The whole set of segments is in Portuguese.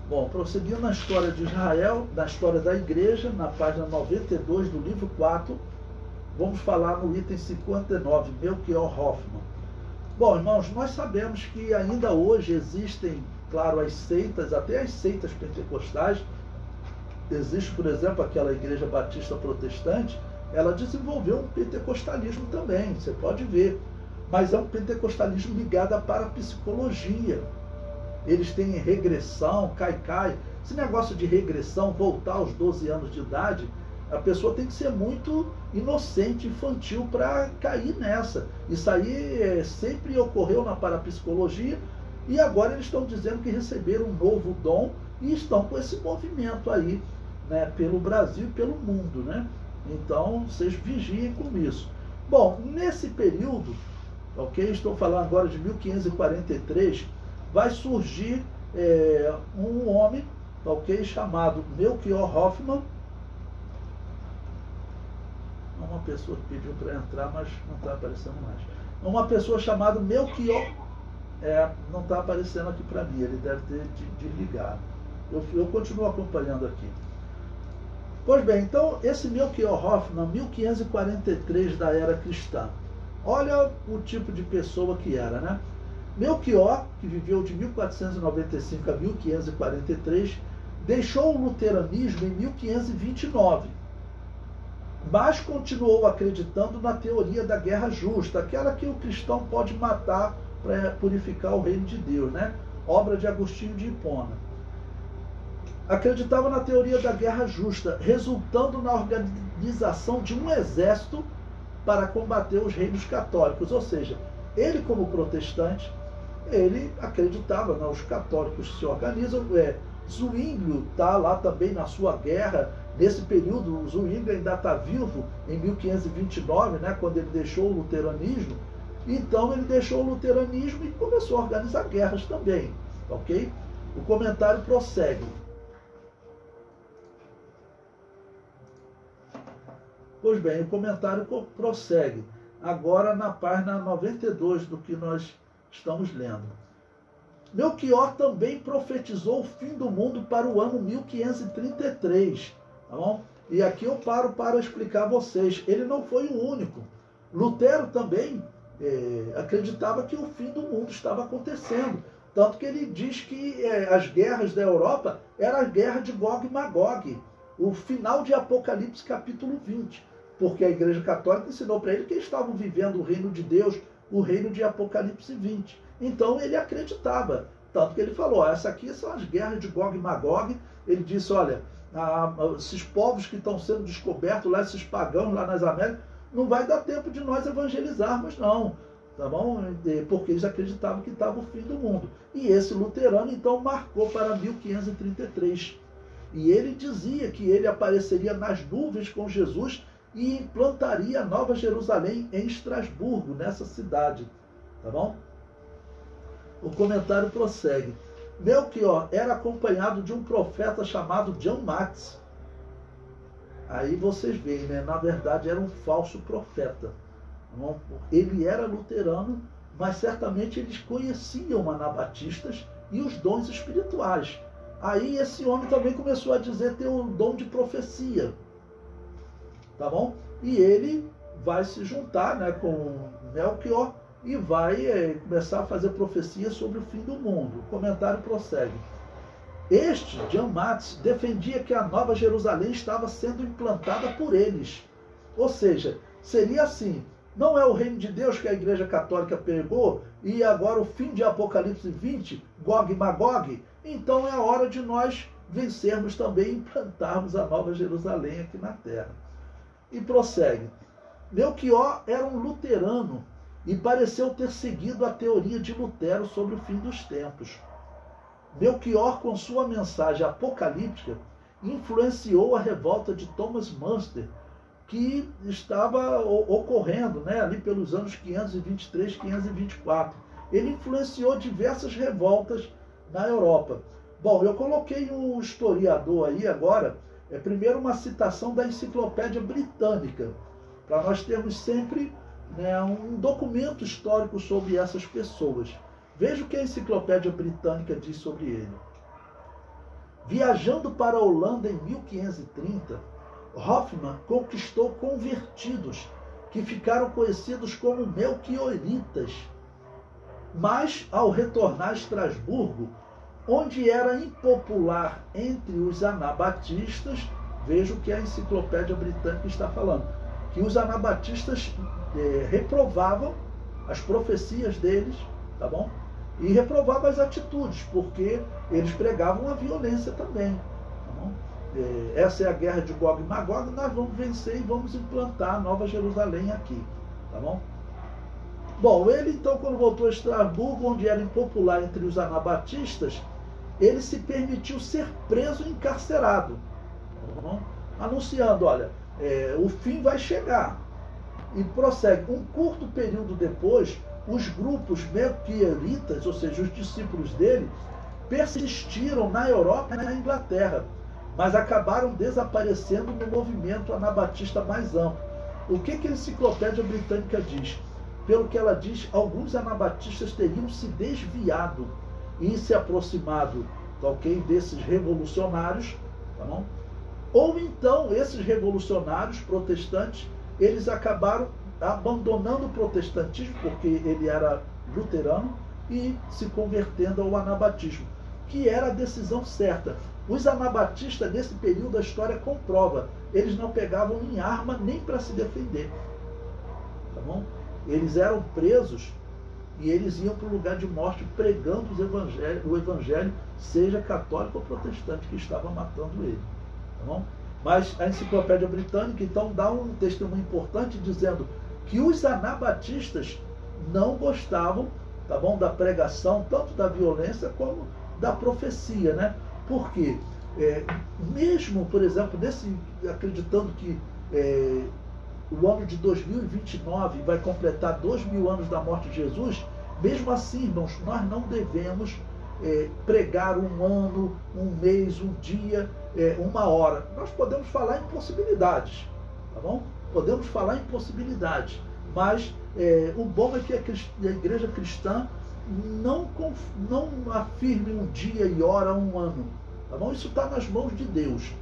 Bom, prosseguindo na história de Israel, na história da igreja, na página 92 do livro 4, vamos falar no item 59, Melchior Hoffman. Bom, irmãos, nós sabemos que ainda hoje existem, claro, as seitas, até as seitas pentecostais. Existe, por exemplo, aquela igreja batista protestante, ela desenvolveu um pentecostalismo também, você pode ver. Mas é um pentecostalismo ligado à parapsicologia. Eles têm regressão, cai. Esse negócio de regressão, voltar aos 12 anos de idade, a pessoa tem que ser muito inocente, infantil para cair nessa. Isso aí sempre ocorreu na parapsicologia e agora eles estão dizendo que receberam um novo dom e estão com esse movimento aí, né, pelo Brasil e pelo mundo, né? Então, vocês vigiem com isso. Bom, nesse período, ok, estou falando agora de 1543, vai surgir um homem, ok, chamado Melchior Hoffman. Uma pessoa que pediu para entrar, mas não está aparecendo mais. Uma pessoa chamada Melchior, não está aparecendo aqui para mim, ele deve ter desligado. Eu continuo acompanhando aqui. Pois bem, então esse Melchior Hoffman, 1543 da era cristã. Olha o tipo de pessoa que era, né? Melchior, que viveu de 1495 a 1543, deixou o luteranismo em 1529, mas continuou acreditando na teoria da guerra justa, aquela que o cristão pode matar para purificar o reino de Deus, né? Obra de Agostinho de Hipona. Acreditava na teoria da guerra justa, resultando na organização de um exército para combater os reinos católicos. Ou seja, ele como protestante, ele acreditava, os católicos se organizam. Zwinglio está lá também na sua guerra. Nesse período, o Zwinglio ainda está vivo, em 1529, né, quando ele deixou o luteranismo. Então ele deixou o luteranismo e começou a organizar guerras também. Ok? O comentário prossegue. Pois bem, o comentário prossegue. Agora na página 92 do que nós estamos lendo. Melchior também profetizou o fim do mundo para o ano 1533. Tá bom? E aqui eu paro para explicar a vocês. Ele não foi o único. Lutero também acreditava que o fim do mundo estava acontecendo. Tanto que ele diz que as guerras da Europa eram a guerra de Gog e Magog. O final de Apocalipse capítulo 20. Porque a Igreja Católica ensinou para ele que eles estavam vivendo o reino de Deus, o reino de Apocalipse 20. Então ele acreditava. Tanto que ele falou, essas aqui são as guerras de Gog e Magog. Ele disse, olha, esses povos que estão sendo descobertos lá, esses pagãos lá nas Américas, não vai dar tempo de nós evangelizarmos não. Tá bom? Porque eles acreditavam que estava o fim do mundo. E esse luterano então marcou para 1533. E ele dizia que ele apareceria nas nuvens com Jesus e implantaria a Nova Jerusalém em Estrasburgo, nessa cidade. Tá bom? O comentário prossegue. Melchior era acompanhado de um profeta chamado John Max. Aí vocês veem, né? Na verdade era um falso profeta. Ele era luterano, mas certamente eles conheciam anabatistas e os dons espirituais. Aí esse homem também começou a dizer ter o dom de profecia. Tá bom? E ele vai se juntar, né, com Melchior e vai começar a fazer profecia sobre o fim do mundo. O comentário prossegue. Este, John Max, defendia que a Nova Jerusalém estava sendo implantada por eles. Ou seja, seria assim, não é o reino de Deus que a Igreja Católica pregou e agora o fim de Apocalipse 20, Gog e Magog? Então é a hora de nós vencermos também e implantarmos a Nova Jerusalém aqui na Terra. E prossegue. Melchior era um luterano e pareceu ter seguido a teoria de Lutero sobre o fim dos tempos. Melchior, com sua mensagem apocalíptica, influenciou a revolta de Thomas Munster, que estava ocorrendo, né, ali pelos anos 523, 524. Ele influenciou diversas revoltas na Europa. Bom, eu coloquei um historiador aí agora, primeiro uma citação da Enciclopédia Britânica, para nós termos sempre, né, um documento histórico sobre essas pessoas. Veja o que a Enciclopédia Britânica diz sobre ele. Viajando para a Holanda em 1530, Hoffmann conquistou convertidos que ficaram conhecidos como melquioritas. Mas, ao retornar a Estrasburgo, onde era impopular entre os anabatistas, veja o que a Enciclopédia Britânica está falando, que os anabatistas reprovavam as profecias deles, tá bom? E reprovavam as atitudes, porque eles pregavam a violência também, tá bom? Essa é a guerra de Gog e Magog, nós vamos vencer e vamos implantar a Nova Jerusalém aqui, tá bom? Bom, ele então, quando voltou a Estrasburgo, onde era impopular entre os anabatistas, ele se permitiu ser preso e encarcerado, tá bom? Anunciando, olha, o fim vai chegar. E prossegue, um curto período depois, os grupos melquioritas, ou seja, os discípulos dele, persistiram na Europa e na Inglaterra, mas acabaram desaparecendo no movimento anabatista mais amplo. O que a Enciclopédia Britânica diz? Pelo que ela diz, alguns anabatistas teriam se desviado e se aproximado, tá, ok, desses revolucionários, tá bom? Ou então, esses revolucionários protestantes, eles acabaram abandonando o protestantismo, porque ele era luterano, e se convertendo ao anabatismo, que era a decisão certa. Os anabatistas, nesse período, da história comprova, eles não pegavam em arma nem para se defender, tá bom? Eles eram presos e eles iam para o lugar de morte pregando o evangelho, seja católico ou protestante, que estava matando ele, tá bom? Mas a Enciclopédia Britânica, então, dá um testemunho importante dizendo que os anabatistas não gostavam, tá bom, da pregação, tanto da violência como da profecia, né? Por quê? Mesmo, por exemplo, acreditando que o ano de 2029 vai completar 2000 anos da morte de Jesus, mesmo assim, irmãos, nós não devemos pregar um ano, um mês, um dia, uma hora. Nós podemos falar em possibilidades, tá bom? Podemos falar em possibilidades, mas o bom é que a igreja cristã não afirme um dia e hora, um ano, tá bom? Isso está nas mãos de Deus.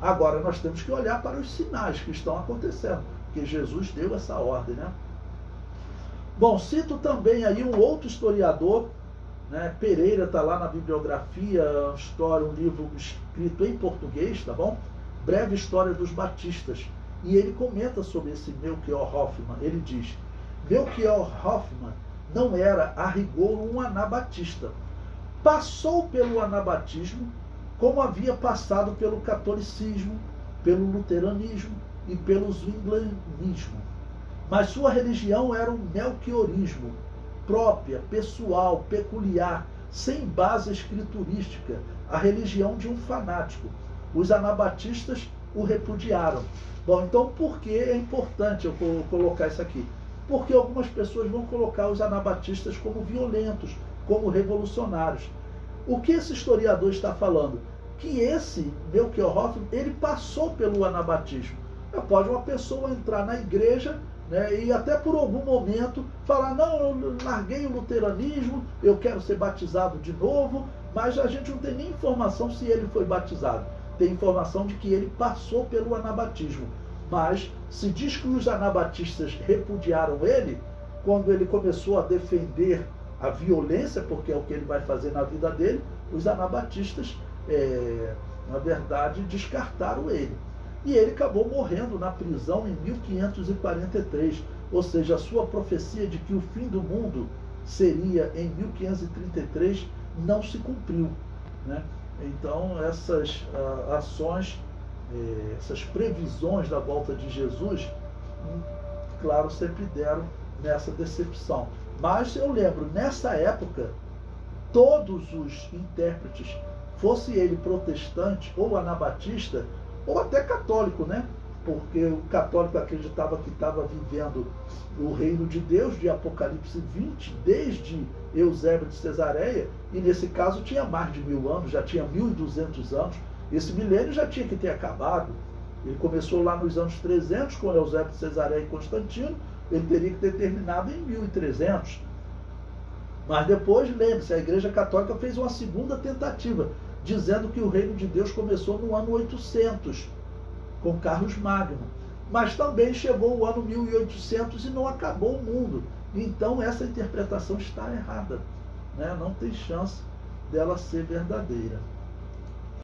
Agora, nós temos que olhar para os sinais que estão acontecendo, porque Jesus deu essa ordem, né? Bom, cito também aí um outro historiador, né? Pereira está lá na bibliografia, um livro escrito em português, tá bom? Breve História dos Batistas. E ele comenta sobre esse Melchior Hoffmann. Ele diz: Melchior Hoffmann não era, a rigor, um anabatista. Passou pelo anabatismo como havia passado pelo catolicismo, pelo luteranismo e pelo zwinglianismo. Mas sua religião era um melchiorismo, própria, pessoal, peculiar, sem base escriturística, a religião de um fanático. Os anabatistas o repudiaram. Bom, então por que é importante eu colocar isso aqui? Porque algumas pessoas vão colocar os anabatistas como violentos, como revolucionários. O que esse historiador está falando? Que esse Melchior Hoffmann, ele passou pelo anabatismo. Pode uma pessoa entrar na igreja, né, e até por algum momento falar: não, eu larguei o luteranismo, eu quero ser batizado de novo, mas a gente não tem nem informação se ele foi batizado. Tem informação de que ele passou pelo anabatismo. Mas se diz que os anabatistas repudiaram ele quando ele começou a defender a violência, porque é o que ele vai fazer na vida dele. Os anabatistas, na verdade, descartaram ele. E ele acabou morrendo na prisão em 1543. Ou seja, a sua profecia de que o fim do mundo seria em 1533 não se cumpriu, né? Então, essas ações, essas previsões da volta de Jesus, claro, sempre deram nessa decepção. Mas eu lembro, nessa época, todos os intérpretes, fosse ele protestante ou anabatista, ou até católico, né? Porque o católico acreditava que estava vivendo o reino de Deus, de Apocalipse 20, desde Eusébio de Cesareia, e nesse caso tinha mais de 1000 anos, já tinha 1200 anos. Esse milênio já tinha que ter acabado. Ele começou lá nos anos 300 com Eusébio de Cesareia e Constantino, ele teria que ter terminado em 1300. Mas depois, lembre-se, a Igreja Católica fez uma segunda tentativa dizendo que o reino de Deus começou no ano 800, com Carlos Magno. Mas também chegou o ano 1800 e não acabou o mundo. Então essa interpretação está errada, né? Não tem chance dela ser verdadeira.